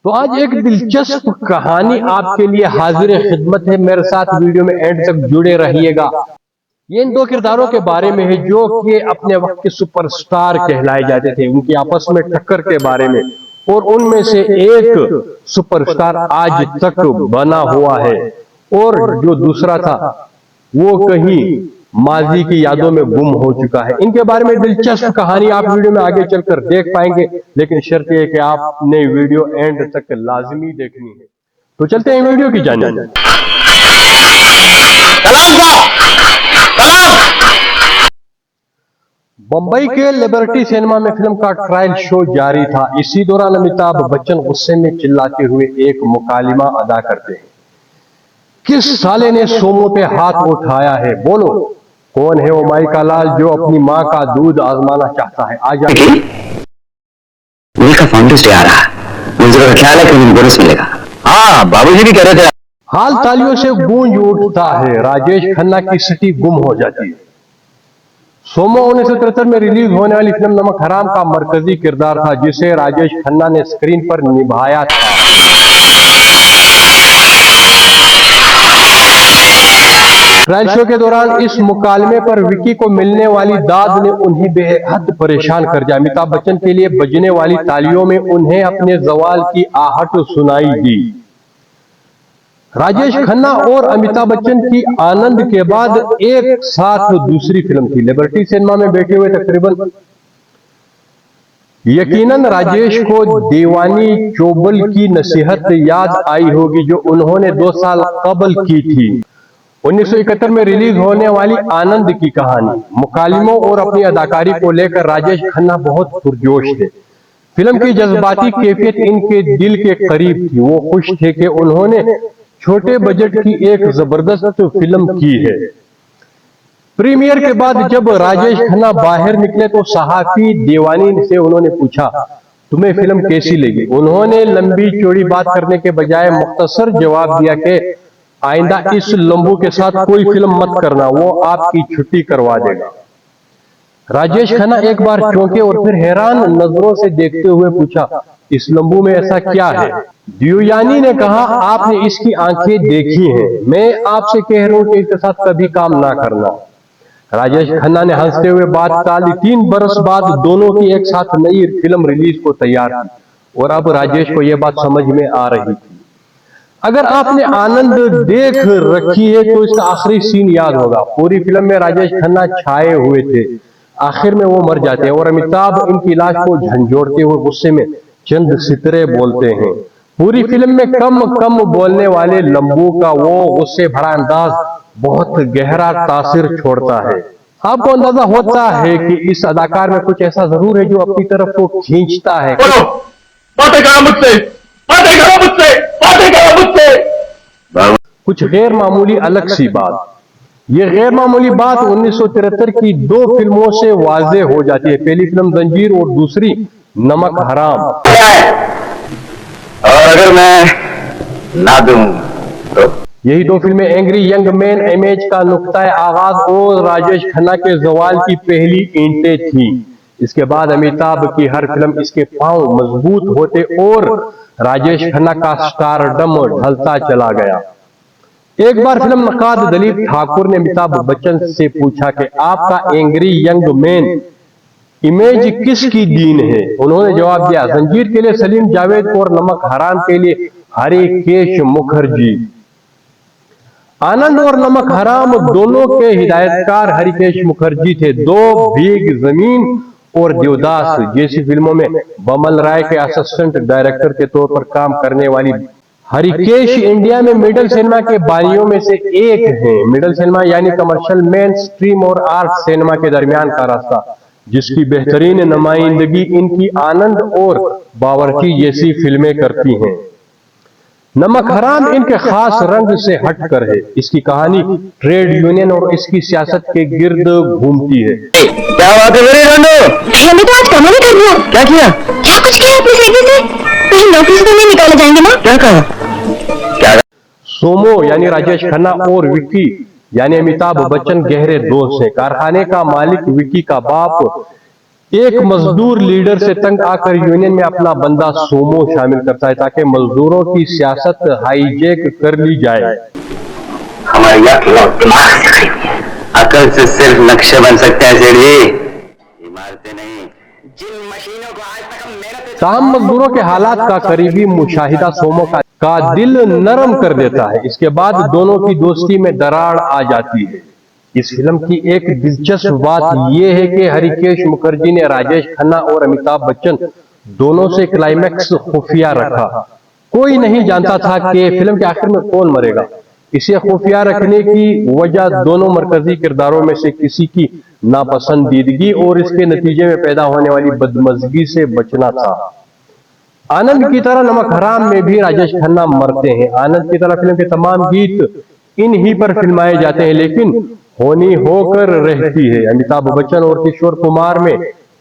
तो आज एक दिलचस्प कहानी आपके लिए हाजिर खिदमत है। मेरे साथ वीडियो में एंड तक जुड़े रहिएगा। ये इन दो किरदारों के बारे में है जो कि अपने वक्त के सुपरस्टार कहलाए जाते थे, उनकी आपस में टक्कर के बारे में। और उनमें से एक सुपरस्टार आज तक बना हुआ है और जो दूसरा था वो कहीं माजी की यादों में गुम हो चुका है। इनके बारे में दिलचस्प कहानी आप वीडियो में आगे चलकर देख पाएंगे, लेकिन शर्त यह है कि आपने वीडियो एंड तक लाजमी देखनी है। तो चलते हैं वीडियो की जानिब। बंबई के लिबर्टी सिनेमा में फिल्म का ट्रायल शो जारी था। इसी दौरान अमिताभ बच्चन गुस्से में चिल्लाते हुए एक मुकालिमा अदा करते हैं। किस साले ने सोमो पे हाथ उठाया है? बोलो कौन है वो माई का लाल जो अपनी माँ का दूध आजमाना चाहता है? आज का फाउंडर्स डे आ रहा है, मुझे ख्याल है कि मुझे बोनस मिलेगा। हाँ, बाबूजी भी कह रहे थे। हाल तालियों से गूंज उठता है। राजेश खन्ना की सिटी गुम हो जाती है। सोमो 1973 में रिलीज होने वाली फिल्म नमक हराम का मरकजी किरदार था जिसे राजेश खन्ना ने स्क्रीन पर निभाया था। ट्रायल शो के दौरान इस मुकालमे पर विकी को मिलने वाली दाद ने उन्हें बेहद परेशान कर दिया। अमिताभ बच्चन के लिए बजने वाली तालियों में उन्हें अपने जवाल की आहट सुनाई दी। राजेश खन्ना और अमिताभ बच्चन की आनंद के बाद एक साथ दूसरी फिल्म थी। लिबर्टी सिनेमा में बैठे हुए तकरीबन यकीनन राजेश को दीवानी चोबल की नसीहत याद आई होगी जो उन्होंने 2 साल कबल की थी। 1971 में रिलीज होने वाली आनंद की कहानी, मुकालिमों और अपनी अदाकारी को लेकर राजेश खन्ना बहुत पुरजोश थे। फिल्म की जज्बाती कैफियत इनके दिल के करीब थी। वो खुश थे कि उन्होंने छोटे बजट की एक जबरदस्त फिल्म की है। प्रीमियर के बाद जब राजेश खन्ना बाहर निकले तो सहाफी दीवानी से उन्होंने पूछा, तुम्हें फिल्म कैसी लगी? उन्होंने लंबी चौड़ी बात करने के बजाय मुख्तसर जवाब दिया कि आइंदा इस लंबू के साथ कोई फिल्म मत करना, वो आपकी छुट्टी करवा देगा। राजेश खन्ना एक बार चौंके और फिर हैरान नजरों से देखते हुए पूछा, इस लंबू में ऐसा क्या है? दियोयानी ने कहा, आपने इसकी आंखें देखी हैं, मैं आपसे कह रहा हूं कि इसके साथ कभी काम ना करना। राजेश खन्ना ने हंसते हुए बात टाली। 3 बरस बाद दोनों की एक साथ नई फिल्म रिलीज को तैयार थी और अब राजेश को यह बात समझ में आ रही थी। अगर आपने आनंद देख रखी है तो इसका आखिरी सीन याद होगा। पूरी फिल्म में राजेश खन्ना छाए हुए थे, आखिर में वो मर जाते हैं और अमिताभ इनकी लाश को झंझोड़ते हुए गुस्से में चंद सितरे बोलते हैं। पूरी फिल्म में कम बोलने वाले लंबू का वो गुस्से भरा अंदाज बहुत गहरा तासिर छोड़ता है। आपको अंदाजा होता है कि इस अदाकार में कुछ ऐसा जरूर है जो अपनी तरफ को खींचता है। कुछ गैर मामूली अलग सी बात। यह गैर मामूली बात 1973 की 2 फिल्मों से वाज़े हो जाती है। पहली फिल्म जंजीर और दूसरी नमक हराम। और अगर मैं ना दूं तो यही 2 फिल्में एंग्री यंग मैन इमेज का नुक्ताए आगाज और राजेश खन्ना के जवाल की पहली ईंटें थी। इसके बाद अमिताभ की हर फिल्म इसके पांव मजबूत होते और राजेश खन्ना का स्टारडम ढलता चला गया। एक बार फिल्म नकाद दलीप ठाकुर ने अमिताभ बच्चन से पूछा कि आपका एंग्री यंग मैन इमेज किसकी दीन है? उन्होंने जवाब दिया, जंजीर के लिए सलीम जावेद और नमक हराम के लिए हरिकेश मुखर्जी। आनंद और नमक हराम दोनों के हिदायतकार हरिकेश मुखर्जी थे। 2 भीग जमीन और देवदास जैसी फिल्मों में बमल राय के असिस्टेंट डायरेक्टर के तौर पर काम करने वाली हरिकेश इंडिया में मिडल सिनेमा के बानियों में से एक हैं। मिडल सिनेमा यानी कमर्शियल, मेन स्ट्रीम और आर्ट सिनेमा के दरमियान का रास्ता, जिसकी बेहतरीन नुमाइंदगी इनकी आनंद और बावर्ची जैसी फिल्में करती हैं। नमक हराम इनके खास रंग से हटकर है। इसकी कहानी ट्रेड यूनियन और इसकी सियासत के गिर्द घूमती है। क्या बात है मेरे रंडो? हमें तो आज कमाल कर दिया। क्या किया? क्या कुछ किया अपने सेक्रेटरी से? कहीं नौकरी से तो नहीं निकाले जाएंगे ना? क्या कहा? क्या? सोमो यानी राजेश खन्ना और विक्की यानी अमिताभ बच्चन गहरे दोस्त हैं। कारखाने का मालिक विक्की का बाप एक मजदूर लीडर से तंग आकर यूनियन में अपना बंदा सोमो शामिल करता है ताकि मजदूरों की सियासत हाईजैक कर ली जाए। हमारी दिमाग से खड़ी हुई है। अकल से सिर्फ नक्शे बन सकते हैं सेठ जी, इमारतें नहीं। जिन मशीनों को आज तक हम मेहनत ताहम मजदूरों के हालात का करीबी मुशाहिदा सोमो का दिल नरम कर देता है। इसके बाद दोनों की दोस्ती में दरार आ जाती है। इस फिल्म की एक दिलचस्प बात यह है कि हरिकेश मुखर्जी ने राजेश खन्ना और अमिताभ बच्चन दोनों से क्लाइमैक्स खुफिया रखा। कोई नहीं जानता था कि फिल्म के आखिर में कौन मरेगा। इसे खुफिया रखने की वजह दोनों मरकजी किरदारों में से किसी की नापसंदीदगी और इसके नतीजे में पैदा होने वाली बदमजगी से बचना था। आनंद की तरह नमक हराम में भी राजेश खन्ना मरते हैं। आनंद की तरह फिल्म के तमाम गीत इन ही पर फिल्माए जाते हैं, लेकिन होनी होकर रहती है। अमिताभ बच्चन और किशोर कुमार में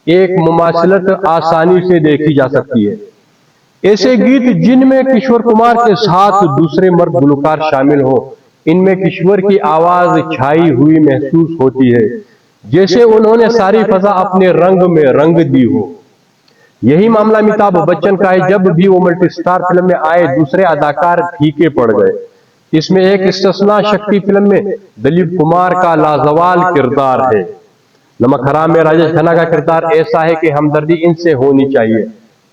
एक मुमासलत आसानी से देखी जा सकती है। ऐसे गीत जिनमें किशोर कुमार के साथ दूसरे मर्द गुलकार शामिल हो, इनमें किशोर की आवाज छाई हुई महसूस होती है, जैसे उन्होंने सारी फजा अपने रंग में रंग दी हो। यही मामला अमिताभ बच्चन का है। जब भी वो मल्टी स्टार फिल्म में आए, दूसरे अदाकार फीके पड़ गए। इसमें एक इस्तिस्ना शक्ति फिल्म में दिलीप कुमार का लाजवाल किरदार है। नमक हराम में राजेश खन्ना का किरदार ऐसा है कि हमदर्दी इनसे होनी चाहिए।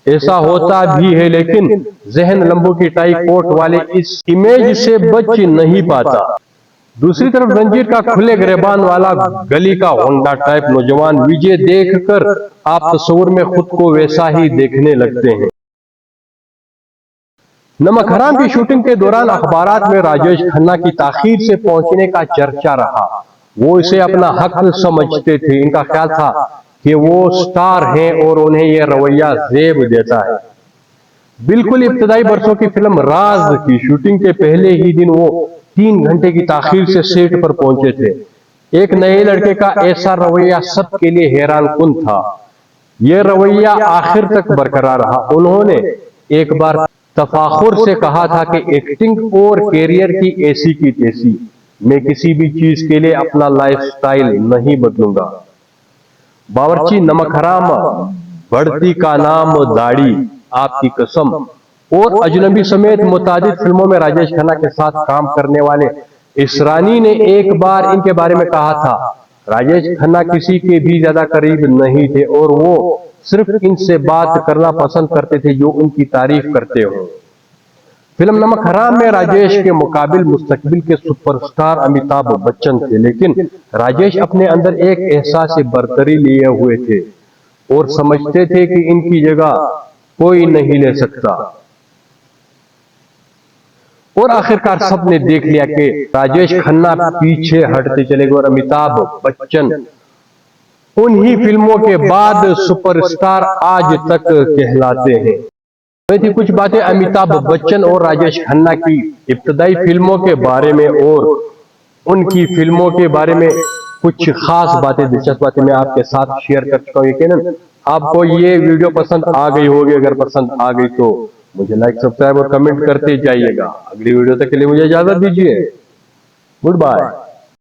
ऐसा होता भी है, लेकिन जहन लंबू की टाई कोट वाले इस इमेज से बच नहीं पाता। दूसरी तरफ रंजीर का खुले गिरेबान वाला गली का होंडा टाइप नौजवान विजय देखकर आप तस्वीर में खुद को वैसा ही देखने लगते हैं। नमक हराम की शूटिंग के दौरान अखबारात में राजेश खन्ना की ताखीर से पहुंचने का चर्चा रहा। वो इसे अपना हक समझते थे। इनका ख्याल था कि वो स्टार हैं और उन्हें यह रवैया जेब देता है। बिल्कुल इब्तदाई बरसों की फिल्म राज की शूटिंग के पहले ही दिन वो 3 घंटे की ताखीर से सेट पर पहुंचे थे। एक नए लड़के का ऐसा रवैया सबके लिए हैरान कुन था। यह रवैया आखिर तक बरकरार रहा। उन्होंने एक बार तफाखुर से कहा था कि एक्टिंग और कैरियर की ऐसी की तैसी, मैं किसी भी चीज के लिए अपना लाइफस्टाइल नहीं बदलूंगा। बावर्ची, नमक हराम, बढ़ती का नाम दाढ़ी, आपकी कसम और अजनबी समेत मुतादिद फिल्मों में राजेश खन्ना के साथ काम करने वाले इसरानी ने एक बार इनके बारे में कहा था, राजेश खन्ना किसी के भी ज्यादा करीब नहीं थे और वो सिर्फ इनसे बात करना पसंद करते थे जो उनकी तारीफ करते हो। फिल्म नमक हराम में राजेश के मुकाबिल मुस्तकबिल के सुपरस्टार अमिताभ बच्चन थे, लेकिन राजेश अपने अंदर एक एहसास बरतरी लिए हुए थे और समझते थे कि इनकी जगह कोई नहीं ले सकता। और आखिरकार सबने देख लिया कि राजेश खन्ना पीछे हटते चले गए और अमिताभ बच्चन उन्हीं फिल्मों के बाद सुपरस्टार आज तक कहलाते हैं। ये थी कुछ बातें अमिताभ बच्चन और राजेश खन्ना की इब्तदाई फिल्मों के बारे में और उनकी फिल्मों के बारे में कुछ खास बातें, दिलचस्प बातें मैं आपके साथ शेयर कर चुका हूँ। यकीनन आपको ये वीडियो पसंद आ गई होगी। अगर पसंद आ गई तो मुझे लाइक, सब्सक्राइब और कमेंट करते जाइएगा। अगली वीडियो तक के लिए मुझे इजाजत दीजिए। Good bye.